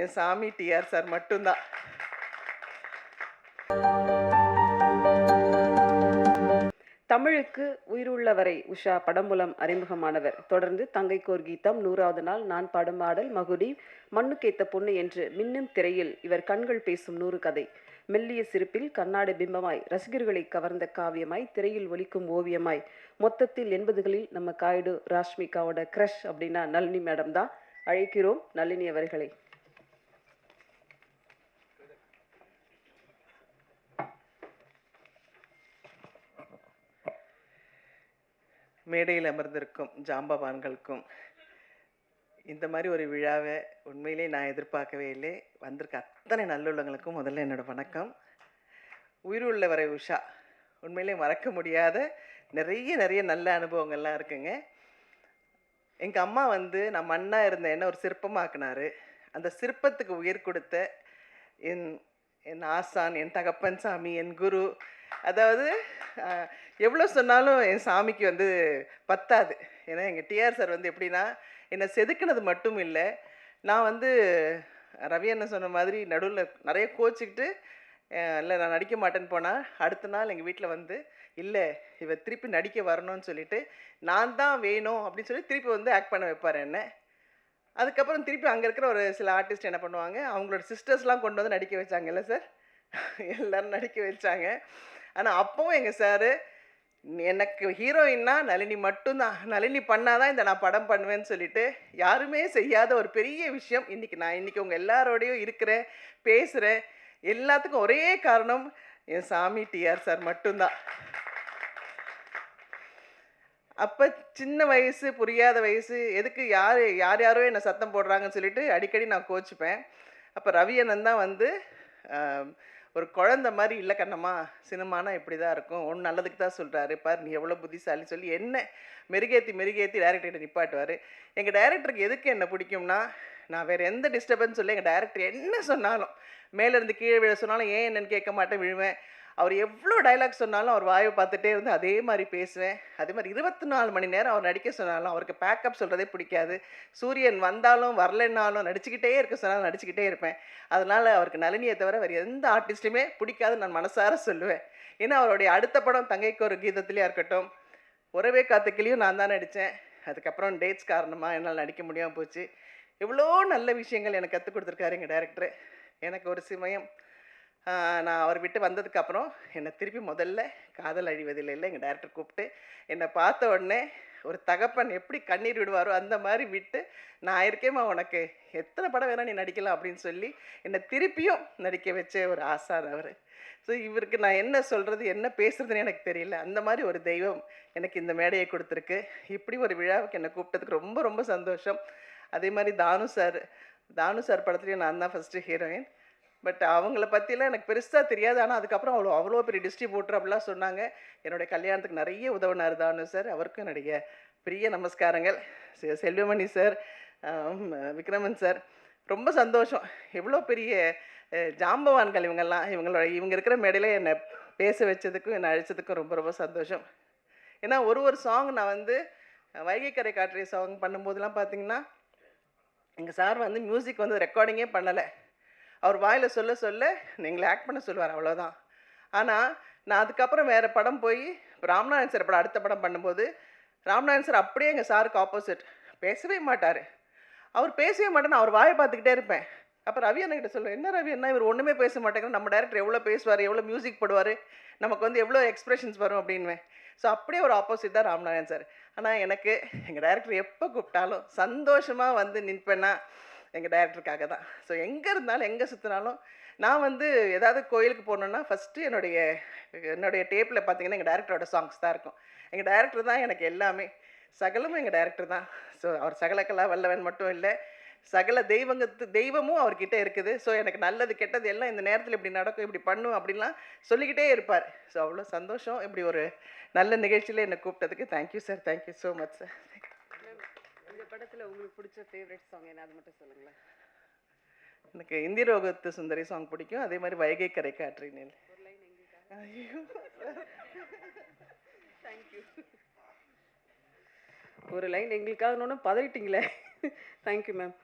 என் சாமி TR sir மட்டும்தான். தமிழுக்கு உயிருள்ளவரை உஷா படம் மூலம் அறிமுகமானவர். தொடர்ந்து தங்கைக்கோர் கீதம், 100வது நாள், நான் பாடும் பாடல், மகுடி, மண்ணுக்கேத்த பொண்ணு என்று மின்னும் திரையில் இவர் கண்கள் பேசும் 100 கதை. மெல்லிய சிரிப்பில் கண்ணாடி பிம்பமாய், ரசிகர்களை கவர்ந்த காவியமாய், திரையில் ஒலிக்கும் ஓவியமாய், மொத்தத்தில் 80களில் நம்ம காயுடு ராஷ்மிகாவோட கிரஷ் அப்படின்னா நளினி மேடம் தான். அழைக்கிறோம் நளினி அவர்களை. மேடையில் அமர்ந்திருக்கும் ஜாம்பவான்களுக்கும் இந்த மாதிரி ஒரு விழாவை உண்மையிலே நான் எதிர்பார்க்கவே இல்லை. வந்திருக்க அத்தனை நல்லுள்ளங்களுக்கும் முதல்ல என்னோடய வணக்கம். உயிருள்ளவரை உஷா உண்மையிலே மறக்க முடியாத நிறைய நல்ல அனுபவங்கள்லாம் இருக்குங்க. எங்கள் அம்மா நான் மண்ணாக இருந்த என்ன ஒரு சிற்பமாக்குனார். அந்த சிற்பத்துக்கு உயிர் கொடுத்த என் ஆசான், என் தகப்பன் சாமி, என் குரு. அதாவது எவ்வளோ சொன்னாலும் என் சாமிக்கு பத்தாது. ஏன்னா எங்கள் டிஆர் சார் எப்படின்னா என்னை செதுக்கினது மட்டும் இல்லை, நான் ரவி அண்ணன் சொன்ன மாதிரி நடுவில் நிறைய கோச்சிக்கிட்டு இல்லை நான் நடிக்க மாட்டேன்னு போனால், அடுத்த நாள் எங்கள் வீட்டில் இல்லை இவ திருப்பி நடிக்க வரணும்னு சொல்லிட்டு நான் தான் வேணும் அப்படின்னு சொல்லி திருப்பி ஆக்ட் பண்ண வைப்பார் என்ன. அதுக்கப்புறம் திருப்பி அங்கே இருக்கிற ஒரு சில ஆர்டிஸ்ட் என்ன பண்ணுவாங்க, அவங்களோட சிஸ்டர்ஸ்லாம் கொண்டு வந்து நடிக்க வச்சாங்கல்ல சார், எல்லோரும் நடிக்க வச்சாங்க. ஆனால் அப்போவும் எங்கள் சாரு எனக்கு ஹீரோயின்னா நளினி மட்டும்தான், நளினி பண்ணாதான் இந்த நான் படம் பண்ணுவேன்னு சொல்லிட்டு யாருமே செய்யாத ஒரு பெரிய விஷயம். இன்றைக்கி உங்கள் எல்லாரோடையும் இருக்கிறேன், பேசுகிறேன். எல்லாத்துக்கும் ஒரே காரணம் என் சாமி டிஆர் சார் மட்டும்தான். அப்போ சின்ன வயசு, புரியாத வயசு, எதுக்கு யாரோ என்னை சத்தம் போடுறாங்கன்னு சொல்லிட்டு அடிக்கடி நான் கோச்சிப்பேன். அப்போ ரவி அண்ணன் தான் ஒரு குழந்த மாதிரி, இல்லை கண்ணம்மா சினிமானா இப்படி தான் இருக்கும், ஒன்று நல்லதுக்கு தான் சொல்கிறாரு பார், நீ எவ்வளோ புத்திசாலி சொல்லி என்ன மெருகேற்றி டைரக்டர்கிட்ட நிப்பாட்டுவார். எங்கள் டைரக்டருக்கு எதுக்கு என்ன பிடிக்கும்னா, நான் வேறு எந்த டிஸ்டர்பன்ஸ் சொல்லி எங்கள் டைரக்டர் என்ன சொன்னாலும், மேலேருந்து கீழே விழ சொன்னாலும் ஏன் என்னன்னு கேட்க மாட்டேன், விழுவேன். அவர் எவ்வளோ டைலாக் சொன்னாலும் அவர் வாயை பார்த்துட்டே அதே மாதிரி பேசுவேன். அதே மாதிரி 24 மணி நேரம் அவர் நடிக்க சொன்னாலும் அவருக்கு பேக்கப் சொல்கிறதே பிடிக்காது. சூரியன் வந்தாலும் வரலைன்னாலும் நடிச்சுக்கிட்டே இருக்க சொன்னாலும் நடிச்சுக்கிட்டே இருப்பேன். அதனால் அவருக்கு நளினியை தவிர வேறு எந்த ஆர்டிஸ்ட்டுமே பிடிக்காது நான் மனசார சொல்லுவேன். ஏன்னா அவருடைய அடுத்த படம் தங்கைக்கோர் கீதத்துலேயே இருக்கட்டும், உறவே காத்துக்கிலையும் நான் தான் நடித்தேன். அதுக்கப்புறம் டேட்ஸ் காரணமாக என்னால் நடிக்க முடியாமல் போச்சு. எவ்வளோ நல்ல விஷயங்கள் எனக்கு கற்றுக் கொடுத்துருக்காரு எங்கள் டைரக்டரு. எனக்கு ஒரு சமயம் நான் அவர் விட்டு வந்ததுக்கப்புறம் என்னை திருப்பி முதல்ல காதல் அழிவதில்லை எங்கள் டைரக்டர் கூப்பிட்டு என்னை பார்த்த உடனே ஒரு தகப்பன் எப்படி கண்ணீர் விடுவாரோ அந்த மாதிரி விட்டு, நான் இருக்கேம்மா உனக்கு எத்தனை படம் வேணால் நீ நடிக்கலாம் அப்படின்னு சொல்லி என்னை திருப்பியும் நடிக்க வச்ச ஒரு ஆசான் அவர். ஸோ இவருக்கு நான் என்ன சொல்கிறது, என்ன பேசுகிறதுன்னு எனக்கு தெரியல. அந்த மாதிரி ஒரு தெய்வம் எனக்கு இந்த மேடையை கொடுத்துருக்கு. இப்படி ஒரு விழாவுக்கு என்னை கூப்பிட்டதுக்கு ரொம்ப சந்தோஷம். அதே மாதிரி தானு சார் படத்துலேயும் நான் தான் ஃபஸ்ட்டு ஹீரோயின். பட் அவங்கள பற்றிலாம் எனக்கு பெருசாக தெரியாது. ஆனால் அதுக்கப்புறம் அவ்வளோ பெரிய டிஸ்ட்ரிபியூட்டர் அப்படிலாம் சொன்னாங்க. என்னுடைய கல்யாணத்துக்கு நிறைய உதவினார் தானு சார். அவருக்கும் என்னுடைய பெரிய நமஸ்காரங்கள். செல்வமணி சார், விக்ரமன் சார், ரொம்ப சந்தோஷம். எவ்வளோ பெரிய ஜாம்பவான்கள் இவங்கெல்லாம். இவங்க இருக்கிற மேடையில் என்னை பேச வச்சதுக்கும் என்னை அழைச்சதுக்கும் ரொம்ப சந்தோஷம். ஏன்னா ஒரு சாங் நான் வைகை கரை காற்றை சாங் பண்ணும்போதெல்லாம் பார்த்தீங்கன்னா எங்கள் சார் மியூசிக் ரெக்கார்டிங்கே பண்ணலை. அவர் வாயில் சொல்ல எங்களை ஆக்ட் பண்ண சொல்லுவார், அவ்வளோதான். ஆனால் நான் அதுக்கப்புறம் வேறு படம் போய் ராம்நாதன் சார் படம் அடுத்த படம் பண்ணும்போது ராம்நாதன் சார் அப்படியே எங்கள் சாருக்கு ஆப்போசிட், பேசவே மாட்டார். அவர் பேசவே மாட்டேன்னு அவர் வாயை பார்த்துக்கிட்டே இருப்பேன். அப்போ ரவி அண்ணகிட்ட சொல்லுவேன், என்ன ரவி அண்ணா இவர் ஒன்றுமே பேச மாட்டேங்கிற, நம்ம டைரக்டர் எவ்வளோ பேசுவார், எவ்வளோ மியூசிக் போடுவார், நமக்கு எவ்வளோ எக்ஸ்ப்ரெஷன்ஸ் வரும் அப்படின்வேன். ஸோ அப்படியே ஒரு ஆப்போசிட் தான் ராம்நாதன் சார். ஆனால் எனக்கு எங்கள் டைரக்டர் எப்போ கூப்பிட்டாலும் சந்தோஷமாக நிற்பேன்னா எங்கள் டைரக்டருக்காக தான். ஸோ எங்கே இருந்தாலும் எங்கே சுற்றினாலும் நான் ஏதாவது கோயிலுக்கு போகணுன்னா ஃபஸ்ட்டு என்னுடைய டேப்பில் பார்த்தீங்கன்னா எங்கள் டைரக்டரோட சாங்ஸ் தான் இருக்கும். எங்கள் டைரக்டர் தான் எனக்கு எல்லாமே, சகலமும் எங்கள் டைரக்டர் தான். ஸோ அவர் சகலக்கலா வல்லவன் மட்டும் இல்லை, சகல தெய்வமும் அவர்கிட்ட இருக்குது. ஸோ எனக்கு நல்லது கெட்டது எல்லாம் இந்த நேரத்தில் இப்படி நடக்கும், இப்படி பண்ணும் அப்படின்லாம் சொல்லிக்கிட்டே இருப்பார். ஸோ அவ்வளோ சந்தோஷம் இப்படி ஒரு நல்ல நிகழ்ச்சியில் என்னை கூப்பிட்டதுக்கு. Thank you sir, thank you so much sir. இந்த படத்தில் உங்களுக்கு பிடிச்ச ஃபேவரட் சாங் என்ன, அது மட்டும் சொல்லுங்களேன். எனக்கு இந்திரோகத்து சுந்தரி சாங் பிடிக்கும். அதே மாதிரி வைகை கரை காற்றினில். தேங்க்யூ. ஒரு லைன் எங்களுக்காக பதறிட்டீங்களே. Thank you ma'am.